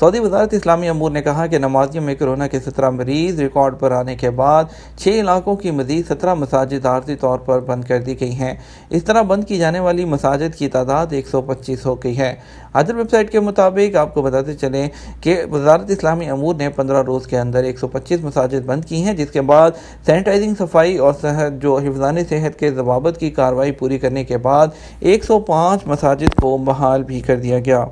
سعودی وزارت اسلامی امور نے کہا کہ نمازیوں میں کورونا کے 17 مریض ریکارڈ پر آنے کے بعد 6 علاقوں کی مزید 17 مساجد عارضی طور پر بند کر دی گئی ہیں۔ اس طرح بند کی جانے والی مساجد کی تعداد 125 ہو گئی ہے۔ عدل ویب سائٹ کے مطابق آپ کو بتاتے چلیں کہ وزارت اسلامی امور نے 15 روز کے اندر 125 مساجد بند کی ہیں، جس کے بعد سینیٹائزنگ، صفائی اور حفظان صحت کے ضوابط کی کارروائی پوری کرنے کے بعد 105 مساجد کو بحال بھی کر دیا گیا۔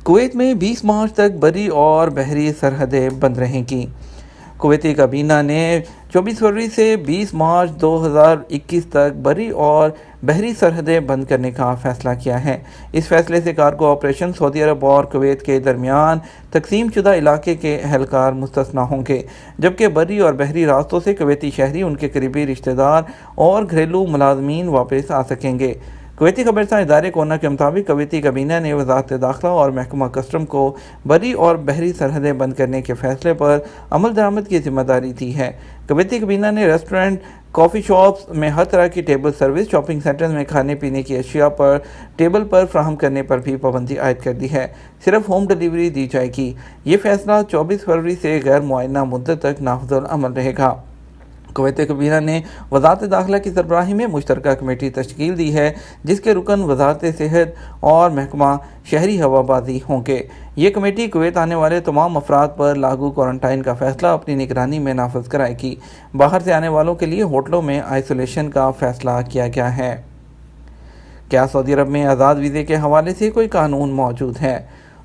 کویت میں 20 مارچ تک بری اور بحری سرحدیں بند رہیں گی۔ کویتی کابینہ نے 24 فروری سے 20 مارچ 2021 تک بری اور بحری سرحدیں بند کرنے کا فیصلہ کیا ہے۔ اس فیصلے سے کارگو آپریشن سعودی عرب اور کویت کے درمیان تقسیم شدہ علاقے کے اہلکار مستثنیٰ ہوں گے، جبکہ بری اور بحری راستوں سے کویتی شہری، ان کے قریبی رشتہ دار اور گھریلو ملازمین واپس آ سکیں گے۔ کویتی خبررساں ادارے کونا کے مطابق کویتی کابینہ نے وزارت داخلہ اور محکمہ کسٹم کو بری اور بحری سرحدیں بند کرنے کے فیصلے پر عمل درآمد کی ذمہ داری دی ہے۔ کویتی کابینہ نے ریسٹورنٹ، کافی شاپس میں ہر طرح کی ٹیبل سروس، شاپنگ سینٹرز میں کھانے پینے کی اشیاء پر ٹیبل پر فراہم کرنے پر بھی پابندی عائد کر دی ہے۔ صرف ہوم ڈیلیوری دی جائے گی۔ یہ فیصلہ 24 فروری سے غیر معینہ مدت تک نافذ العمل رہے گا۔ کویتی کابینہ نے وزارت داخلہ کی سربراہی میں مشترکہ کمیٹی تشکیل دی ہے، جس کے رکن وزارت صحت اور محکمہ شہری ہوابازی ہوں گے۔ یہ کمیٹی کویت آنے والے تمام افراد پر لاگو کوارنٹائن کا فیصلہ اپنی نگرانی میں نافذ کرائے گی۔ باہر سے آنے والوں کے لیے ہوٹلوں میں آئسولیشن کا فیصلہ کیا گیا ہے۔ کیا سعودی عرب میں آزاد ویزے کے حوالے سے کوئی قانون موجود ہے؟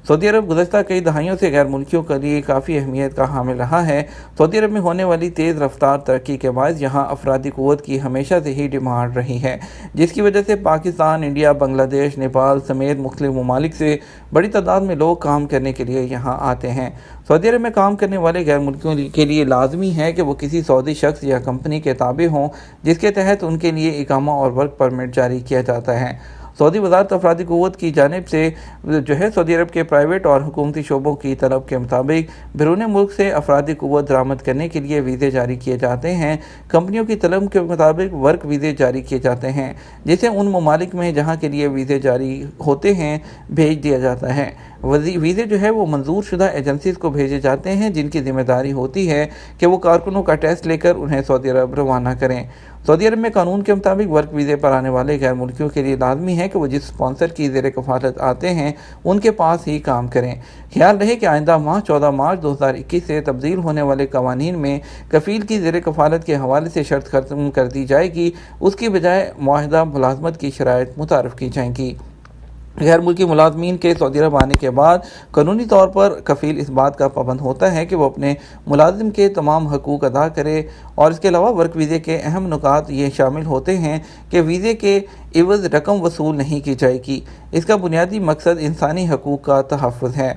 سعودی عرب گزشتہ کئی دہائیوں سے غیر ملکیوں کے لیے کافی اہمیت کا حامل رہا ہے۔ سعودی عرب میں ہونے والی تیز رفتار ترقی کے باعث یہاں افرادی قوت کی ہمیشہ سے ہی ڈیمانڈ رہی ہے، جس کی وجہ سے پاکستان، انڈیا، بنگلہ دیش، نیپال سمیت مختلف ممالک سے بڑی تعداد میں لوگ کام کرنے کے لیے یہاں آتے ہیں۔ سعودی عرب میں کام کرنے والے غیر ملکیوں کے لیے لازمی ہے کہ وہ کسی سعودی شخص یا کمپنی کے تابع ہوں، جس کے تحت ان کے لیے اقامہ اور ورک پرمٹ جاری کیا جاتا ہے۔ سعودی وزارت افرادی قوت کی جانب سے سعودی عرب کے پرائیویٹ اور حکومتی شعبوں کی طلب کے مطابق بیرون ملک سے افرادی قوت درآمد کرنے کے لیے ویزے جاری کیے جاتے ہیں۔ کمپنیوں کی طلب کے مطابق ورک ویزے جاری کیے جاتے ہیں، جسے ان ممالک میں جہاں کے لیے ویزے جاری ہوتے ہیں بھیج دیا جاتا ہے۔ ویزے وہ منظور شدہ ایجنسیز کو بھیجے جاتے ہیں، جن کی ذمہ داری ہوتی ہے کہ وہ کارکنوں کا ٹیسٹ لے کر انہیں سعودی عرب روانہ کریں۔ سعودی عرب میں قانون کے مطابق ورک ویزے پر آنے والے غیر ملکیوں کے لیے لازمی ہے کہ وہ جس اسپانسر کی زیر کفالت آتے ہیں ان کے پاس ہی کام کریں۔ خیال رہے کہ آئندہ ماہ 14 مارچ 2021 سے تبدیل ہونے والے قوانین میں کفیل کی زیر کفالت کے حوالے سے شرط ختم کر دی جائے گی، اس کی بجائے معاہدہ ملازمت کی شرائط متعارف کی جائیں گی۔ غیر ملکی ملازمین کے سعودی عرب آنے کے بعد قانونی طور پر کفیل اس بات کا پابند ہوتا ہے کہ وہ اپنے ملازم کے تمام حقوق ادا کرے، اور اس کے علاوہ ورک ویزے کے اہم نکات یہ شامل ہوتے ہیں کہ ویزے کے عوض رقم وصول نہیں کی جائے گی۔ اس کا بنیادی مقصد انسانی حقوق کا تحفظ ہے۔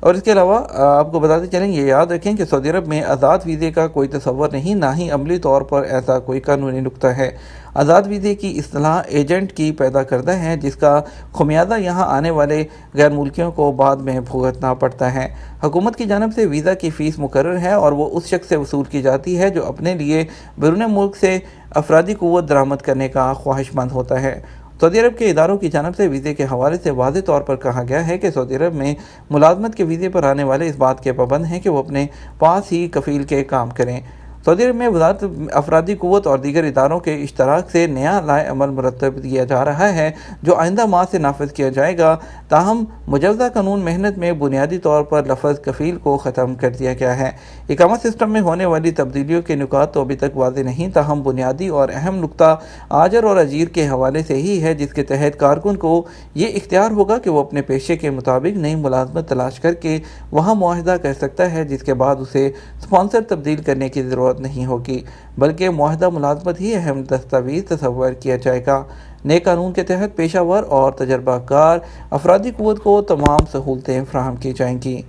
اور اس کے علاوہ آپ کو بتاتے چلیں، یہ یاد رکھیں کہ سعودی عرب میں آزاد ویزے کا کوئی تصور نہیں، نہ ہی عملی طور پر ایسا کوئی قانونی نقطہ ہے۔ آزاد ویزے کی اصطلاح ایجنٹ کی پیدا کرتا ہے، جس کا خمیازہ یہاں آنے والے غیر ملکیوں کو بعد میں بھگتنا پڑتا ہے۔ حکومت کی جانب سے ویزا کی فیس مقرر ہے اور وہ اس شخص سے وصول کی جاتی ہے جو اپنے لیے بیرون ملک سے افرادی قوت درآمد کرنے کا خواہش مند ہوتا ہے۔ سعودی عرب کے اداروں کی جانب سے ویزے کے حوالے سے واضح طور پر کہا گیا ہے کہ سعودی عرب میں ملازمت کے ویزے پر آنے والے اس بات کے پابند ہیں کہ وہ اپنے پاس ہی کفیل کے کام کریں۔ سعودی عرب میں وزارت افرادی قوت اور دیگر اداروں کے اشتراک سے نیا لائحہ عمل مرتب کیا جا رہا ہے، جو آئندہ ماہ سے نافذ کیا جائے گا۔ تاہم مجوزہ قانون محنت میں بنیادی طور پر لفظ کفیل کو ختم کر دیا گیا ہے۔ اقامہ سسٹم میں ہونے والی تبدیلیوں کے نکات تو ابھی تک واضح نہیں، تاہم بنیادی اور اہم نقطہ آجر اور اجیر کے حوالے سے ہی ہے، جس کے تحت کارکن کو یہ اختیار ہوگا کہ وہ اپنے پیشے کے مطابق نئی ملازمت تلاش کر کے وہاں معاہدہ کر سکتا ہے، جس کے بعد اسے اسپانسر تبدیل کرنے کی ضرورت نہیں ہوگی، بلکہ معاہدہ ملازمت ہی اہم دستاویز تصور کیا جائے گا۔ نئے قانون کے تحت پیشہ ور اور تجربہ کار افرادی قوت کو تمام سہولتیں فراہم کی جائیں گی۔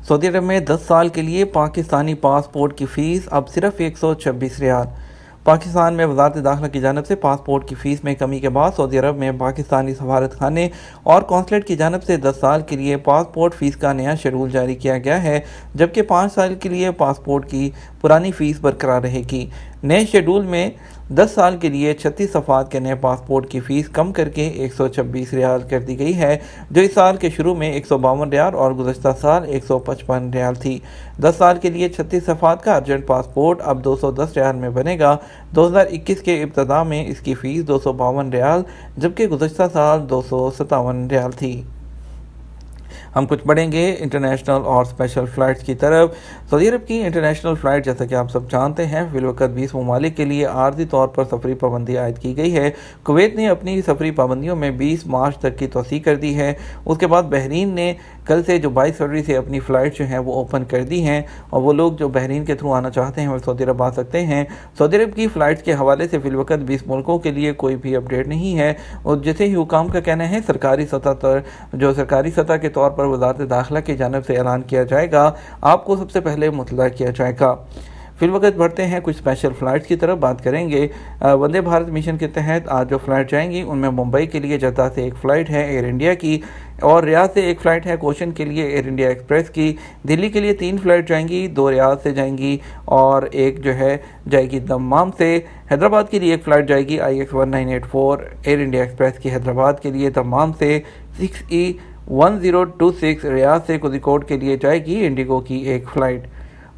سعودی عرب میں 10 سال کے لیے پاکستانی پاسپورٹ کی فیس اب صرف 126 ریال۔ پاکستان میں وزارت داخلہ کی جانب سے پاسپورٹ کی فیس میں کمی کے بعد سعودی عرب میں پاکستانی سفارت خانے اور قونصلیٹ کی جانب سے 10 سال کے لیے پاسپورٹ فیس کا نیا شیڈول جاری کیا گیا ہے، جبکہ 5 سال کے لیے پاسپورٹ کی پرانی فیس برقرار رہے گی۔ نئے شیڈول میں 10 سال کے لیے 36 صفحات کے نئے پاسپورٹ کی فیس کم کر کے 126 ریال کر دی گئی ہے، جو اس سال کے شروع میں 152 ریال اور گزشتہ سال 155 ریال تھی۔ 10 سال کے لیے 36 صفحات کا ارجنٹ پاسپورٹ اب 210 ریال میں بنے گا۔ 2021 کے ابتدا میں اس کی فیس 252 ریال جبکہ گزشتہ سال 257 ریال تھی۔ ہم کچھ بڑھیں گے انٹرنیشنل اور اسپیشل فلائٹس کی طرف۔ سعودی عرب کی انٹرنیشنل فلائٹ جیسا کہ آپ سب جانتے ہیں فی الوقت 20 ممالک کے لیے عارضی طور پر سفری پابندی عائد کی گئی ہے۔ کویت نے اپنی سفری پابندیوں میں 20 مارچ تک کی توسیع کر دی ہے۔ اس کے بعد بحرین نے کل سے جو 22 فروری سے اپنی فلائٹ جو ہیں وہ اوپن کر دی ہیں اور وہ لوگ جو بحرین کے تھرو آنا چاہتے ہیں وہ سعودی عرب آ سکتے ہیں۔ سعودی عرب کی فلائٹس کے حوالے سے فی الوقت 20 ملکوں کے لیے کوئی بھی اپڈیٹ نہیں ہے، اور جیسے ہی حکام کا کہنا ہے سرکاری سطح کے طور پر وزارت داخلہ کی جانب سے اعلان کیا جائے گا، آپ کو سب سے پہلے مطلع کیا جائے گا۔ فی الوقت بڑھتے ہیں کچھ اسپیشل فلائٹس کی طرف بات کریں گے۔ وندے بھارت مشن کے تحت آج جو فلائٹ جائیں گی ان میں ممبئی کے لیے جدہ سے ایک فلائٹ ہے ایئر انڈیا کی، اور ریاض سے ایک فلائٹ ہے کوشن کے لیے ایئر انڈیا ایکسپریس کی۔ دلی کے لیے 3 فلائٹ جائیں گی، 2 ریاض سے جائیں گی اور ایک جو ہے جائے گی دمام سے۔ حیدرآباد کے لیے ایک فلائٹ جائے گی IX1984 ایئر انڈیا ایکسپریس کی حیدرآباد کے لیے دمام سے۔ 6E1026 ریاض سے کوزیکوڈ کے لیے جائے گی انڈیگو کی ایک فلائٹ۔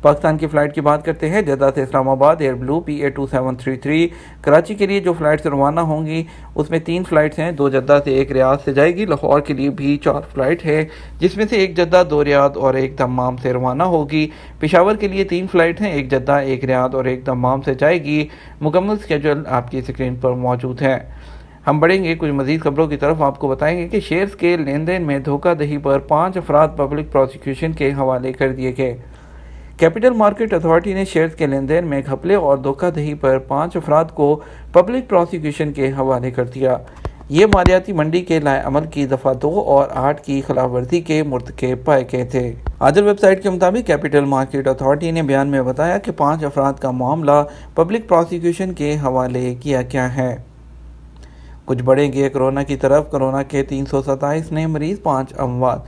پاکستان کی فلائٹ کی بات کرتے ہیں، جدہ سے اسلام آباد ایئر بلو PA2733 کراچی کے لیے جو فلائٹس روانہ ہوں گی اس میں 3 فلائٹس ہیں، 2 جدہ سے ایک ریاض سے جائے گی۔ لاہور کے لیے بھی 4 فلائٹ ہے جس میں سے ایک جدہ 2 ریاض اور ایک دمام سے روانہ ہوگی۔ پشاور کے لیے 3 فلائٹ ہیں، ایک جدہ ایک ریاض اور ایک دمام سے جائے گی۔ مکمل اسکیجول آپ کی اسکرین پر موجود ہے۔ ہم بڑھیں گے کچھ مزید خبروں کی طرف، آپ کو بتائیں گے کہ شیئرز کے لین دین میں دھوکہ دہی پر 5 افراد پبلک پروسیکیوشن کے حوالے کر دیے گئے۔ کیپٹل مارکیٹ اتھارٹی نے شیئرز کے لین دین میں گھپلے اور دھوکہ دہی پر 5 افراد کو پبلک پروسیکیوشن کے حوالے کر دیا۔ یہ مالیاتی منڈی کے لائے عمل کی دفعہ 2 اور 8 کی خلاف ورزی کے مرتکب پائے گئے تھے۔ عادل ویب سائٹ کے مطابق کیپٹل مارکیٹ اتھارٹی نے بیان میں بتایا کہ 5 افراد کا معاملہ پبلک پروسیکیوشن کے حوالے کیا گیا ہے۔ کچھ بڑھیں گے کورونا کی طرف۔ کورونا کے 327 نئے مریض، 5 اموات۔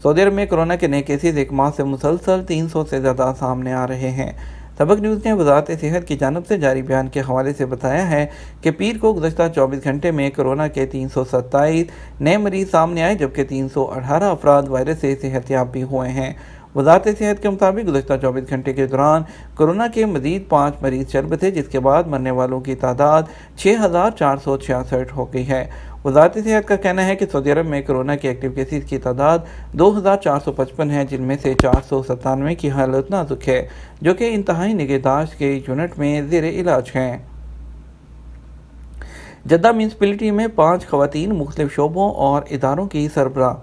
سعودی عرب میں کورونا کے نئے کیسز ایک ماہ سے مسلسل 300 سے زیادہ سامنے آ رہے ہیں۔ سبق نیوز نے وزارت صحت کی جانب سے جاری بیان کے حوالے سے بتایا ہے کہ پیر کو گزشتہ 24 گھنٹے میں کورونا کے 327 نئے مریض سامنے آئے جبکہ 318 افراد وائرس سے صحت یاب بھی ہوئے ہیں۔ وزارت صحت کے مطابق گزشتہ 24 گھنٹے کے دوران کورونا کے مزید 5 مریض چل تھے جس کے بعد مرنے والوں کی تعداد 6466 ہو گئی ہے۔ وزارت صحت کا کہنا ہے کہ سعودی عرب میں کورونا کے ایکٹیو کیسز کی تعداد 2455 ہے، جن میں سے 497 کی حالت نازک ہے جو کہ انتہائی نگہداشت کے یونٹ میں زیر علاج ہیں۔ جدہ میونسپلٹی میں 5 خواتین مختلف شعبوں اور اداروں کی سربراہ۔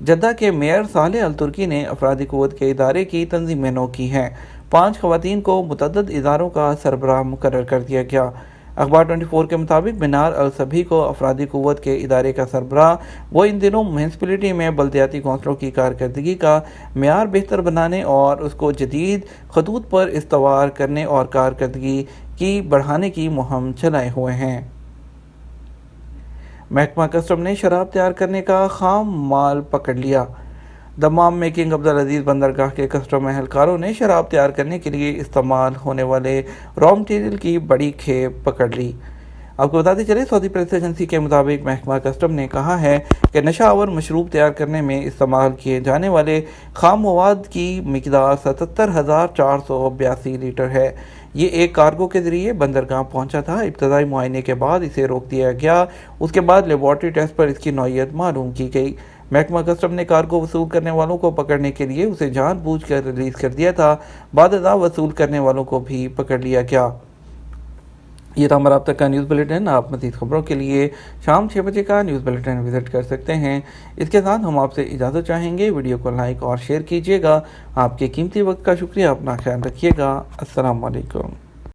جدہ کے میئر صالح الترکی نے افرادی قوت کے ادارے کی تنظیم نو کی ہے۔ 5 خواتین کو متعدد اداروں کا سربراہ مقرر کر دیا گیا۔ اخبار 24 کے مطابق منار الصبی کو افرادی قوت کے ادارے کا سربراہ، وہ ان دنوں میونسپلٹی میں بلدیاتی کونسلوں کی کارکردگی کا معیار بہتر بنانے اور اس کو جدید خطوط پر استوار کرنے اور کارکردگی کی بڑھانے کی مہم چلائے ہوئے ہیں۔ محکمہ کسٹم نے شراب تیار کرنے کا خام مال پکڑ لیا۔ دمام میں کنگ عبدالعزیز بندرگاہ کے کسٹم اہلکاروں نے شراب تیار کرنے کے لیے استعمال ہونے والے را مٹیریل کی بڑی کھیپ پکڑ لی۔ آپ کو بتاتے چلے سعودی پریس ایجنسی کے مطابق محکمہ کسٹم نے کہا ہے کہ نشہ آور مشروب تیار کرنے میں استعمال کیے جانے والے خام مواد کی مقدار 77,482 لیٹر ہے۔ یہ ایک کارگو کے ذریعے بندرگاہ پہنچا تھا۔ ابتدائی معائنے کے بعد اسے روک دیا گیا، اس کے بعد لیبارٹری ٹیسٹ پر اس کی نوعیت معلوم کی گئی۔ محکمہ کسٹم نے کارگو وصول کرنے والوں کو پکڑنے کے لیے اسے جان بوجھ کر ریلیز کر دیا تھا۔ بعد ازاں وصول کرنے والوں کو بھی پکڑ لیا گیا۔ یہ تھا ہمارا اب تک کا نیوز بلیٹن۔ آپ مزید خبروں کے لیے شام 6 بجے کا نیوز بلیٹن وزٹ کر سکتے ہیں۔ اس کے ساتھ ہم آپ سے اجازت چاہیں گے، ویڈیو کو لائک اور شیئر کیجیے گا۔ آپ کے قیمتی وقت کا شکریہ، اپنا خیال رکھیے گا۔ السلام علیکم۔